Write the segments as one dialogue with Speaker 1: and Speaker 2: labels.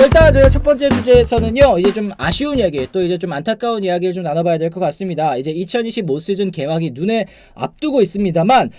Speaker 1: 일단 저희가 첫 번째 주제에서는요, 이제 좀 아쉬운 이야기, 또 이제 좀 안타까운 이야기를 좀 나눠봐야 될 것 같습니다. 이제 2025 시즌 개막이 눈에 앞두고 있습니다만,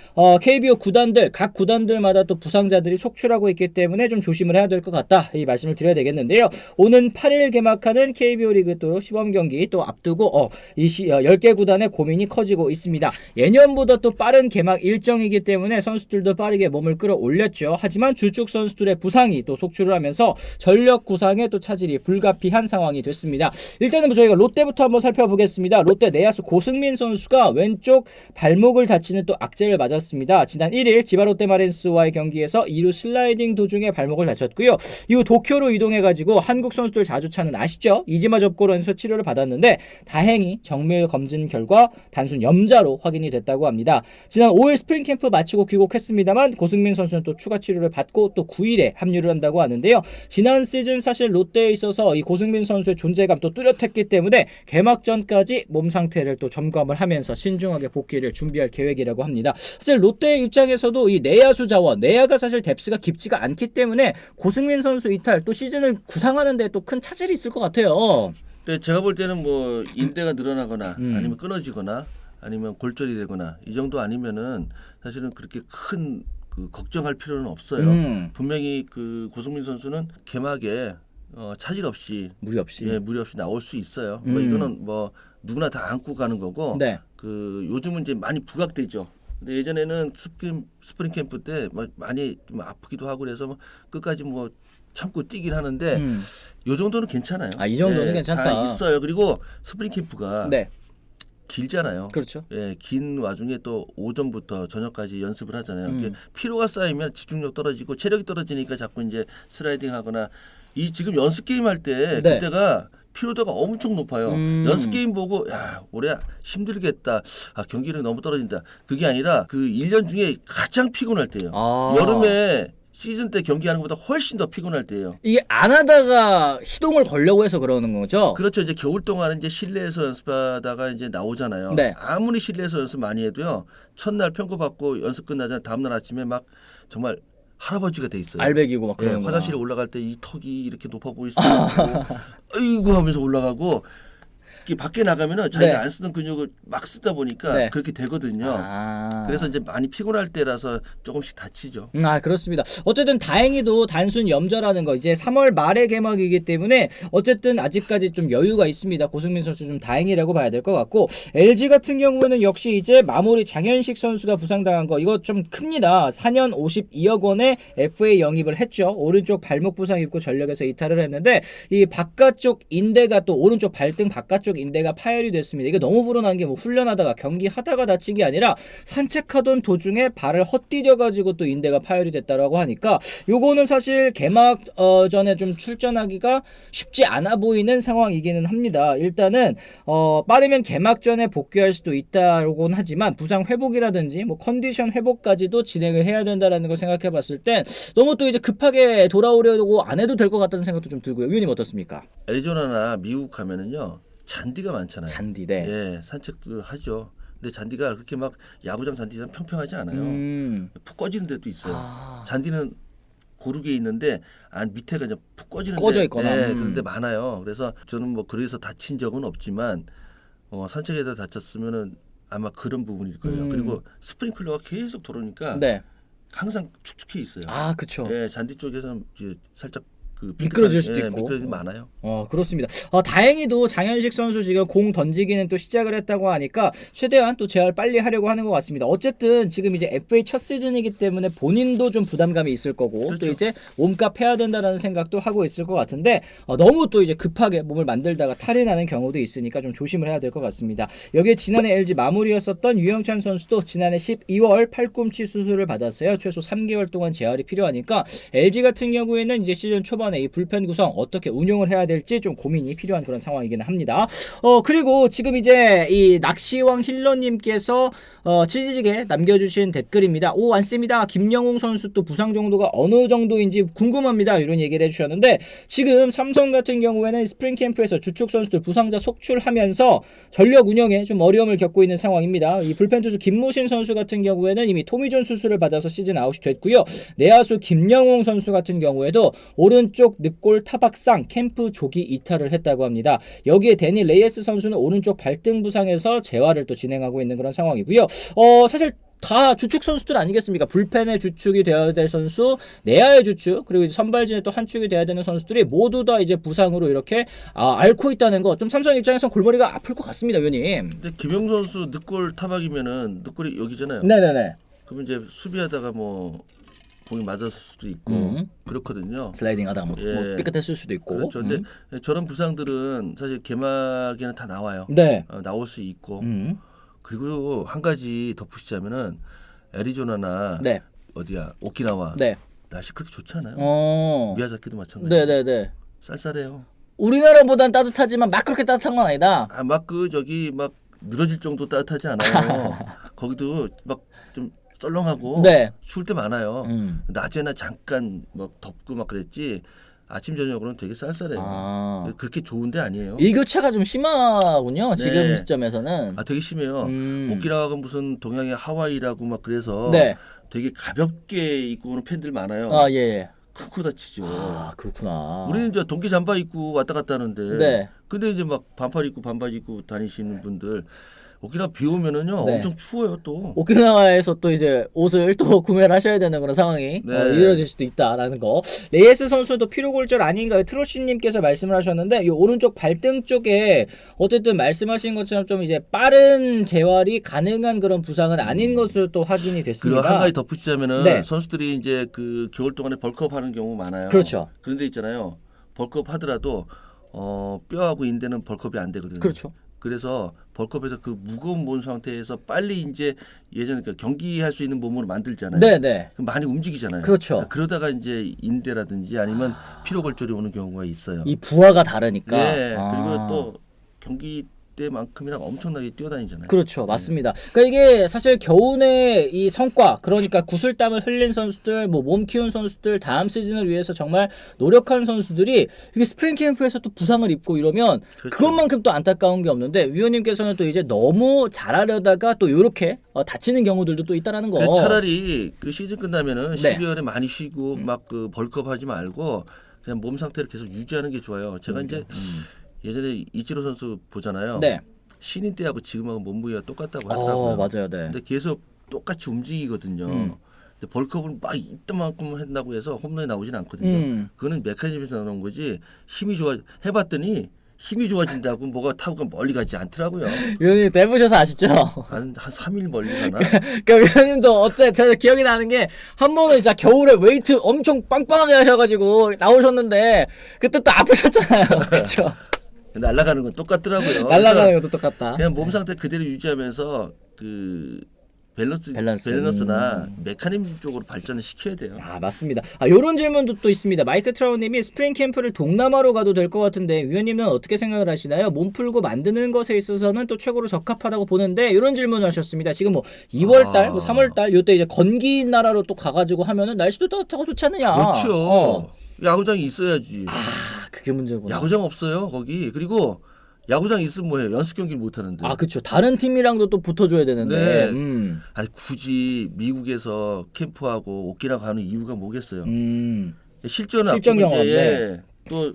Speaker 1: KBO 구단들, 각 구단들마다 또 부상자들이 속출하고 있기 때문에 좀 조심을 해야 될 것 같다, 이 말씀을 드려야 되겠는데요. 오는 8일 개막하는 KBO 리그 또 시범 경기 또 앞두고, 10개 구단의 고민이 커지고 있습니다. 예년보다 또 빠른 개막 일정이기 때문에 선수들도 빠르게 몸을 끌어올렸죠. 하지만 주축 선수들의 부상이 또 속출을 하면서 전력 구상에 또 차질이 불가피한 상황이 됐습니다. 일단은 저희가 롯데부터 한번 살펴보겠습니다. 롯데 내야수 고승민 선수가 왼쪽 발목을 다치는 또 악재를 맞았습니다. 지난 1일 지바 롯데마린스와의 경기에서 2루 슬라이딩 도중에 발목을 다쳤고요. 이후 도쿄로 이동해가지고 한국 선수들 자주 차는 아시죠? 이지마 접고로에서 치료를 받았는데 다행히 정밀 검진 결과 단순 염자로 확인이 됐다고 합니다. 지난 5일 스프링 캠프 마치고 귀국했습니다만 고승민 선수는 또 추가 치료를 받고 또 9일에 합류를 한다고 하는데요. 지난 시즌 사실 롯데에 있어서 이 고승민 선수의 존재감 또 뚜렷했기 때문에 개막 전까지 몸 상태를 또 점검을 하면서 신중하게 복귀를 준비할 계획이라고 합니다. 사실 롯데 입장에서도 이 내야수 자원, 내야가 사실 뎁스가 깊지가 않기 때문에 고승민 선수 이탈 또 시즌을 구상하는 데 또 큰 차질이 있을 것 같아요.
Speaker 2: 네, 제가 볼 때는 뭐 인대가 늘어나거나 아니면 끊어지거나 아니면 골절이 되거나 이 정도 아니면은 사실은 그렇게 큰 걱정할 필요는 없어요. 분명히 그 고승민 선수는 개막에 차질 없이
Speaker 1: 무리 없이
Speaker 2: 무리 없이 나올 수 있어요. 뭐 이거는 뭐 누구나 다 안고 가는 거고.
Speaker 1: 네.
Speaker 2: 요즘은 이제 많이 부각되죠. 근데 예전에는 스프링 캠프 때 많이 좀 아프기도 하고 그래서 끝까지 뭐 참고 뛰긴 하는데 요 정도는 괜찮아요.
Speaker 1: 이 정도는 괜찮다.
Speaker 2: 다 있어요. 그리고 스프링 캠프가
Speaker 1: 네.
Speaker 2: 길잖아요.
Speaker 1: 그렇죠.
Speaker 2: 예, 긴 와중에 또 오전부터 저녁까지 연습을 하잖아요. 피로가 쌓이면 집중력 떨어지고 체력이 떨어지니까 자꾸 이제 슬라이딩 하거나 지금 연습 게임 할 때
Speaker 1: 네.
Speaker 2: 그때가 피로도가 엄청 높아요. 연습 게임 보고 야 올해 힘들겠다. 경기력이 너무 떨어진다. 그게 아니라 그 1년 중에 가장 피곤할 때예요. 여름에 시즌 때 경기하는 것보다 훨씬 더 피곤할 때예요.
Speaker 1: 이게 안 하다가 시동을 걸려고 해서 그러는 거죠?
Speaker 2: 그렇죠. 이제 겨울 동안은 이제 실내에서 연습하다가 이제 나오잖아요.
Speaker 1: 네.
Speaker 2: 아무리 실내에서 연습 많이 해도요. 첫날 평가받고 연습 끝나잖아요. 다음날 아침에 막 정말 할아버지가 돼 있어요.
Speaker 1: 알배기고 막 그런 거.
Speaker 2: 화장실에 올라갈 때 이 턱이 이렇게 높아 보일 수도 있고 아이고 하면서 올라가고 밖에 나가면은 자기가
Speaker 1: 네.
Speaker 2: 안 쓰던 근육을 막 쓰다 보니까
Speaker 1: 네.
Speaker 2: 그렇게 되거든요. 그래서 이제 많이 피곤할 때라서 조금씩 다치죠.
Speaker 1: 그렇습니다. 어쨌든 다행히도 단순 염자라는 거 이제 3월 말에 개막이기 때문에 어쨌든 아직까지 좀 여유가 있습니다. 고승민 선수 좀 다행이라고 봐야 될 것 같고 LG 같은 경우에는 역시 이제 마무리 장현식 선수가 부상당한 거 이거 좀 큽니다. 4년 52억 원에 FA 영입을 했죠. 오른쪽 발목 부상 입고 전력에서 이탈을 했는데 이 바깥쪽 인대가 또 오른쪽 발등 바깥쪽 인대가 파열이 됐습니다. 이게 너무 불어난 게 뭐 훈련하다가 경기하다가 다친 게 아니라 산책하던 도중에 발을 헛디뎌가지고 또 인대가 파열이 됐다라고 하니까 요거는 사실 개막 전에 좀 출전하기가 쉽지 않아 보이는 상황이기는 합니다. 일단은 빠르면 개막 전에 복귀할 수도 있다고는 하지만 부상 회복이라든지 뭐 컨디션 회복까지도 진행을 해야 된다라는 걸 생각해 봤을 땐 너무 또 이제 급하게 돌아오려고 안 해도 될 것 같다는 생각도 좀 들고요. 위원님 어떻습니까?
Speaker 2: 애리조나나 미국 가면은요. 잔디가 많잖아요.
Speaker 1: 잔디, 네.
Speaker 2: 예, 산책도 하죠. 근데 잔디가 그렇게 막 야구장 잔디처럼 평평하지 않아요. 푹 꺼지는 데도 있어요. 잔디는 고르게 있는데 밑에가 이제 푹 꺼지는
Speaker 1: 꺼져
Speaker 2: 데,
Speaker 1: 있거나.
Speaker 2: 예, 그런데 많아요. 그래서 저는 뭐 그래서 다친 적은 없지만 산책에다 다쳤으면은 아마 그런 부분일 거예요. 그리고 스프링클러가 계속 돌으니까
Speaker 1: 네.
Speaker 2: 항상 축축해 있어요.
Speaker 1: 그렇죠.
Speaker 2: 예, 잔디 쪽에서는 이제 살짝
Speaker 1: 미끄러질 수도 있고.
Speaker 2: 미끄러짐 많아요.
Speaker 1: 그렇습니다. 다행히도 장현식 선수 지금 공 던지기는 또 시작을 했다고 하니까 최대한 또 재활 빨리 하려고 하는 것 같습니다. 어쨌든 지금 이제 FA 첫 시즌이기 때문에 본인도 좀 부담감이 있을 거고
Speaker 2: 그렇죠.
Speaker 1: 또 이제 몸값 해야 된다라는 생각도 하고 있을 것 같은데 너무 또 이제 급하게 몸을 만들다가 탈이 나는 경우도 있으니까 좀 조심을 해야 될 것 같습니다. 여기에 지난해 LG 마무리였었던 유영찬 선수도 지난해 12월 팔꿈치 수술을 받았어요. 최소 3개월 동안 재활이 필요하니까 LG 같은 경우에는 이제 시즌 초반 이 불펜 구성 어떻게 운용을 해야 될지 좀 고민이 필요한 그런 상황이긴 합니다. 그리고 지금 이제 이 낚시왕 힐러님께서 치지직에 남겨주신 댓글입니다. 안습니다. 김영웅 선수 또 부상 정도가 어느 정도인지 궁금합니다. 이런 얘기를 해주셨는데 지금 삼성 같은 경우에는 스프링 캠프에서 주축 선수들 부상자 속출하면서 전력 운영에 좀 어려움을 겪고 있는 상황입니다. 이 불펜 투수 김무신 선수 같은 경우에는 이미 토미존 수술을 받아서 시즌 아웃이 됐고요. 내야수 김영웅 선수 같은 경우에도 오른쪽 왼쪽 늑골 타박상 캠프 조기 이탈을 했다고 합니다. 여기에 데니 레이에스 선수는 오른쪽 발등 부상에서 재활을 또 진행하고 있는 그런 상황이고요. 사실 다 주축 선수들 아니겠습니까? 불펜의 주축이 되어야 될 선수, 내야의 주축, 그리고 이제 선발진의 또 한 축이 되어야 되는 선수들이 모두 다 이제 부상으로 이렇게 앓고 있다는 거, 좀 삼성 입장에선 골머리가 아플 것 같습니다, 위원님.
Speaker 2: 근데 김용 선수 늑골 타박이면은 늑골이 여기잖아요.
Speaker 1: 네네네.
Speaker 2: 그러면 이제 수비하다가 뭐 공이 맞았을 수도 있고 그렇거든요.
Speaker 1: 슬라이딩하다가 뭐 삐끗했을 수도 있고.
Speaker 2: 그렇죠. 근데 저런 부상들은 사실 개막에는 다 나와요.
Speaker 1: 네.
Speaker 2: 나올 수 있고. 그리고 한 가지 덧붙이자면은 애리조나나
Speaker 1: 네.
Speaker 2: 어디야 오키나와
Speaker 1: 네.
Speaker 2: 날씨 그렇게 좋지 않아요. 미야자키도 마찬가지.
Speaker 1: 네네네.
Speaker 2: 쌀쌀해요.
Speaker 1: 우리나라보단 따뜻하지만 막 그렇게 따뜻한 건 아니다.
Speaker 2: 막 그 저기 막 늘어질 정도 따뜻하지 않아요. 거기도 막 좀 썰렁하고
Speaker 1: 네.
Speaker 2: 추울 때 많아요. 낮에나 잠깐 막 덥고 막 그랬지. 아침 저녁으로는 되게 쌀쌀해요. 그렇게 좋은데 아니에요.
Speaker 1: 일교차가 좀 심하군요.
Speaker 2: 네.
Speaker 1: 지금 시점에서는.
Speaker 2: 되게 심해요. 오키나와가 무슨 동양의 하와이라고 막 그래서
Speaker 1: 네.
Speaker 2: 되게 가볍게 입고 오는 팬들 많아요.
Speaker 1: 예.
Speaker 2: 크고 다치죠.
Speaker 1: 그렇구나.
Speaker 2: 우리는 이제 동기 잠바 입고 왔다 갔다 하는데.
Speaker 1: 네.
Speaker 2: 근데 이제 막 반팔 입고 반바지 입고 다니시는 분들 오키나와 비 오면은요
Speaker 1: 네.
Speaker 2: 엄청 추워요 또.
Speaker 1: 오키나와에서 또 이제 옷을 또 구매를 하셔야 되는 그런 상황이
Speaker 2: 네.
Speaker 1: 이루어질 수도 있다라는 거. 레이에스 선수도 피로골절 아닌가요? 트로시님께서 말씀을 하셨는데 이 오른쪽 발등 쪽에 어쨌든 말씀하신 것처럼 좀 이제 빠른 재활이 가능한 그런 부상은 아닌 것으로 또 확인이 됐습니다.
Speaker 2: 그리고 한 가지 덧붙이자면은
Speaker 1: 네.
Speaker 2: 선수들이 이제 그 겨울 동안에 벌크업 하는 경우 많아요.
Speaker 1: 그렇죠.
Speaker 2: 그런데 있잖아요. 벌크업 하더라도 뼈하고 인대는 벌크업이 안 되거든요.
Speaker 1: 그렇죠.
Speaker 2: 그래서 벌크업에서 그 무거운 몸 상태에서 빨리 이제 예전에 경기할 수 있는 몸으로 만들잖아요.
Speaker 1: 네네.
Speaker 2: 그럼 많이 움직이잖아요.
Speaker 1: 그렇죠.
Speaker 2: 그러다가 이제 인대라든지 아니면 피로골절이 오는 경우가 있어요.
Speaker 1: 이 부하가 다르니까.
Speaker 2: 네. 그리고 또 경기 때만큼이나 엄청나게 뛰어다니잖아요.
Speaker 1: 그렇죠. 맞습니다. 그러니까 이게 사실 겨우내 이 성과, 그러니까 구슬땀을 흘린 선수들, 뭐 몸 키운 선수들, 다음 시즌을 위해서 정말 노력한 선수들이 이게 스프링 캠프에서 또 부상을 입고 이러면
Speaker 2: 그렇죠.
Speaker 1: 그것만큼 또 안타까운 게 없는데 위원님께서는 또 이제 너무 잘하려다가 또 이렇게 다치는 경우들도 또 있다라는 거.
Speaker 2: 차라리 그 시즌 끝나면은
Speaker 1: 네.
Speaker 2: 12월에 많이 쉬고 막 그 벌크업 하지 말고 그냥 몸 상태를 계속 유지하는 게 좋아요. 제가 이제 예전에 이치로 선수 보잖아요.
Speaker 1: 네.
Speaker 2: 신인 때하고 지금하고 몸무게가 똑같다고 하더라고요.
Speaker 1: 맞아요. 네.
Speaker 2: 근데 계속 똑같이 움직이거든요. 근데 벌크업을 막 이때만큼 한다고 해서 홈런이 나오진 않거든요. 그거는 메커니즘에서 나오는 거지 힘이 좋아 해봤더니 힘이 좋아진다고 뭐가 타고가 멀리 가지 않더라고요.
Speaker 1: 위원님 해보셔서 아시죠?
Speaker 2: 한 3일 멀리 가나?
Speaker 1: 그러니까 위원님도 어때? 제가 기억이 나는 게 한 번은 진짜 겨울에 웨이트 엄청 빵빵하게 하셔가지고 나오셨는데 그때 또 아프셨잖아요. 그렇죠?
Speaker 2: 날아가는 건 똑같더라고요.
Speaker 1: 날아가는 것도 똑같다.
Speaker 2: 그냥 몸 상태 그대로 유지하면서 그 밸런스나 메커니즘 쪽으로 발전을 시켜야 돼요.
Speaker 1: 맞습니다. 요런 질문도 또 있습니다. 마이크 트라우님이 스프링 캠프를 동남아로 가도 될 것 같은데 위원님은 어떻게 생각을 하시나요? 몸 풀고 만드는 것에 있어서는 또 최고로 적합하다고 보는데 이런 질문을 하셨습니다. 지금 뭐 2월달, 뭐 3월달 요때 이제 건기 나라로 또 가가지고 하면은 날씨도 따뜻하고 좋지 않느냐.
Speaker 2: 그렇죠. 야구장이 있어야지.
Speaker 1: 그게 문제구나.
Speaker 2: 야구장 없어요 거기. 그리고 야구장 있으면 뭐해요? 연습 경기를 못 하는데.
Speaker 1: 그렇죠. 다른 팀이랑도 또 붙어줘야 되는데.
Speaker 2: 네. 아니 굳이 미국에서 캠프하고 오키나와 가는 이유가 뭐겠어요? 실전
Speaker 1: 경험에
Speaker 2: 또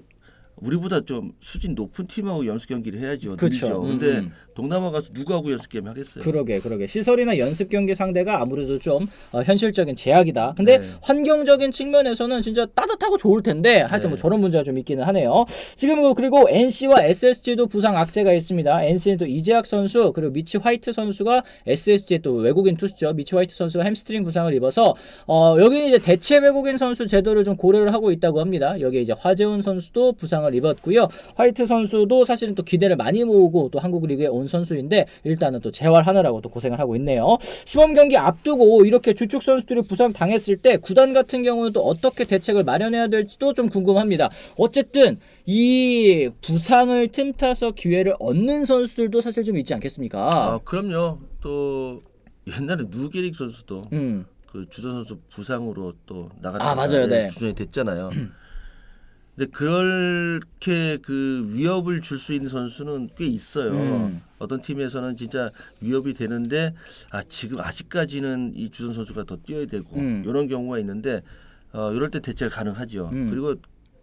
Speaker 2: 우리보다 좀 수준 높은 팀하고 연습 경기를 해야죠.
Speaker 1: 그렇죠.
Speaker 2: 근데 동남아 가서 누구하고 연습 게임 하겠어요?
Speaker 1: 그러게. 시설이나 연습 경기 상대가 아무래도 좀 현실적인 제약이다. 근데
Speaker 2: 네.
Speaker 1: 환경적인 측면에서는 진짜 따뜻하고 좋을 텐데 하여튼 뭐 저런 문제가 좀 있기는 하네요. 지금 그리고 NC와 SSG도 부상 악재가 있습니다. NC는 또 이재학 선수 그리고 미치 화이트 선수가 SSG의 또 외국인 투수죠. 미치 화이트 선수가 햄스트링 부상을 입어서 여기는 이제 대체 외국인 선수 제도를 좀 고려를 하고 있다고 합니다. 여기에 이제 화재훈 선수도 부상을 입었고요. 화이트 선수도 사실은 또 기대를 많이 모으고 또 한국 리그에 온 선수인데 일단은 또 재활하느라고 또 고생을 하고 있네요. 시범 경기 앞두고 이렇게 주축 선수들이 부상 당했을 때 구단 같은 경우는 또 어떻게 대책을 마련해야 될지도 좀 궁금합니다. 어쨌든 이 부상을 틈타서 기회를 얻는 선수들도 사실 좀 있지 않겠습니까?
Speaker 2: 그럼요. 또 옛날에 누게릭 선수도 그 주전 선수 부상으로 또 나갔다가
Speaker 1: 맞아요. 네.
Speaker 2: 주전이 됐잖아요. 근데 그렇게 그 위협을 줄 수 있는 선수는 꽤 있어요. 어떤 팀에서는 진짜 위협이 되는데 지금 아직까지는 이 주전 선수가 더 뛰어야 되고 이런 경우가 있는데 이럴 때 대체가 가능하죠. 그리고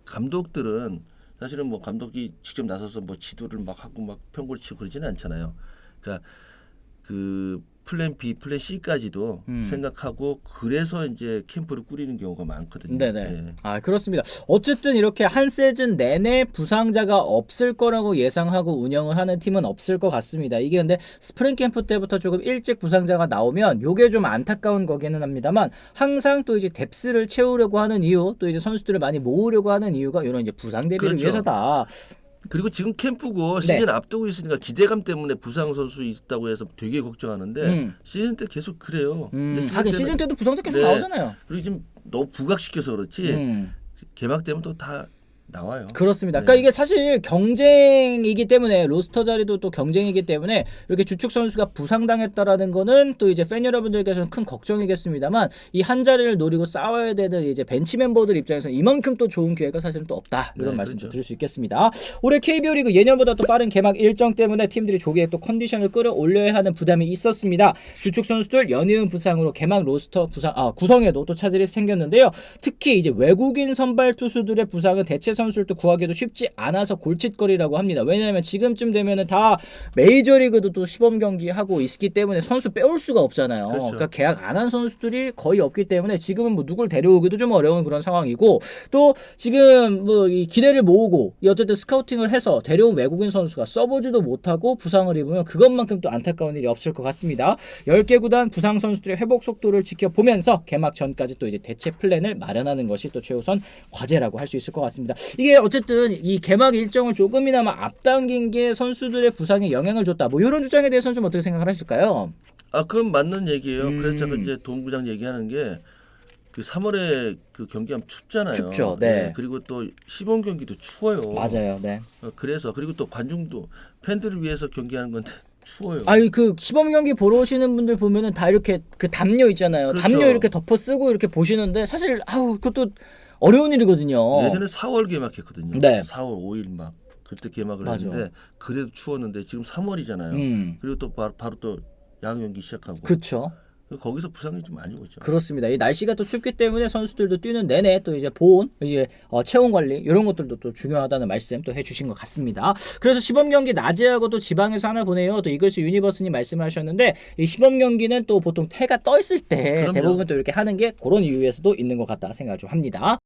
Speaker 2: 감독들은 사실은 뭐 감독이 직접 나서서 뭐 지도를 막 하고 막 평고를 치고 그러지는 않잖아요. 그러니까 그 플랜 B, 플랜 C까지도 생각하고 그래서 이제 캠프를 꾸리는 경우가 많거든요.
Speaker 1: 네네.
Speaker 2: 예.
Speaker 1: 아 그렇습니다. 어쨌든 이렇게 한 시즌 내내 부상자가 없을 거라고 예상하고 운영을 하는 팀은 없을 것 같습니다. 이게 근데 스프링 캠프 때부터 조금 일찍 부상자가 나오면 요게 좀 안타까운 거기는 합니다만 항상 또 이제 뎁스를 채우려고 하는 이유, 또 이제 선수들을 많이 모으려고 하는 이유가 이런 이제 부상 대비를
Speaker 2: 그렇죠.
Speaker 1: 위해서다.
Speaker 2: 그리고 지금 캠프고 시즌 앞두고 있으니까 기대감 때문에 부상 선수 있다고 해서 되게 걱정하는데 시즌 때 계속 그래요. 근데
Speaker 1: 하긴 시즌 때도 부상자 계속 나오잖아요.
Speaker 2: 그리고 지금 너무 부각시켜서 그렇지 개막 되면 또 다 나와요.
Speaker 1: 그렇습니다. 그러니까 이게 사실 경쟁이기 때문에 로스터 자리도 또 경쟁이기 때문에 이렇게 주축 선수가 부상당했다라는 거는 또 이제 팬 여러분들께서는 큰 걱정이겠습니다만 이 한 자리를 노리고 싸워야 되는 이제 벤치 멤버들 입장에서는 이만큼 또 좋은 기회가 사실은 또 없다 이런 말씀도
Speaker 2: 그렇죠.
Speaker 1: 드릴 수 있겠습니다. 올해 KBO 리그 예년보다 또 빠른 개막 일정 때문에 팀들이 조기에 또 컨디션을 끌어올려야 하는 부담이 있었습니다. 주축 선수들 연이은 부상으로 개막 로스터 구성에도 또 차질이 생겼는데요. 특히 이제 외국인 선발 투수들의 부상은 대체 선수를 또 구하기도 쉽지 않아서 골칫거리라고 합니다. 왜냐하면 지금쯤 되면은 다 메이저리그도 또 시범 경기 하고 있기 때문에 선수 빼올 수가 없잖아요.
Speaker 2: 그렇죠.
Speaker 1: 그러니까 계약 안 한 선수들이 거의 없기 때문에 지금은 뭐 누굴 데려오기도 좀 어려운 그런 상황이고 또 지금 뭐 이 기대를 모으고 어쨌든 스카우팅을 해서 데려온 외국인 선수가 써보지도 못하고 부상을 입으면 그것만큼 또 안타까운 일이 없을 것 같습니다. 10개 구단 부상 선수들의 회복 속도를 지켜보면서 개막 전까지 또 이제 대체 플랜을 마련하는 것이 또 최우선 과제라고 할 수 있을 것 같습니다. 이게 어쨌든 이 개막 일정을 조금이나마 앞당긴 게 선수들의 부상에 영향을 줬다. 뭐 이런 주장에 대해서는 좀 어떻게 생각을 하실까요?
Speaker 2: 그건 맞는 얘기예요. 그래서 제가 이제 동부장 얘기하는 게 그 3월에 그 경기하면 춥잖아요.
Speaker 1: 춥죠. 네.
Speaker 2: 그리고 또 시범 경기도 추워요.
Speaker 1: 맞아요. 네.
Speaker 2: 그래서 그리고 또 관중도 팬들을 위해서 경기하는 건데 추워요.
Speaker 1: 아니 그 시범 경기 보러 오시는 분들 보면은 다 이렇게 그 담요 있잖아요.
Speaker 2: 그렇죠.
Speaker 1: 담요 이렇게 덮어 쓰고 이렇게 보시는데 사실 그것도 어려운 일이거든요.
Speaker 2: 예전에 4월 개막했거든요.
Speaker 1: 네.
Speaker 2: 4월 5일 막 그때 개막을
Speaker 1: 맞아.
Speaker 2: 했는데 그래도 추웠는데 지금 3월이잖아요. 그리고 또 바로 또 야구 경기 시작하고.
Speaker 1: 그렇죠.
Speaker 2: 거기서 부상이 좀 많이 오죠.
Speaker 1: 그렇습니다. 이 날씨가 또 춥기 때문에 선수들도 뛰는 내내 또 이제 보온, 이제 체온 관리 이런 것들도 또 중요하다는 말씀 또 해주신 것 같습니다. 그래서 시범 경기 낮에 하고 또 지방에서 하나 보내요. 또 이글스 유니버스님 말씀하셨는데 이 시범 경기는 또 보통 해가 떠 있을 때
Speaker 2: 그럼요.
Speaker 1: 대부분 또 이렇게 하는 게 그런 이유에서도 있는 것 같다 생각을 좀 합니다.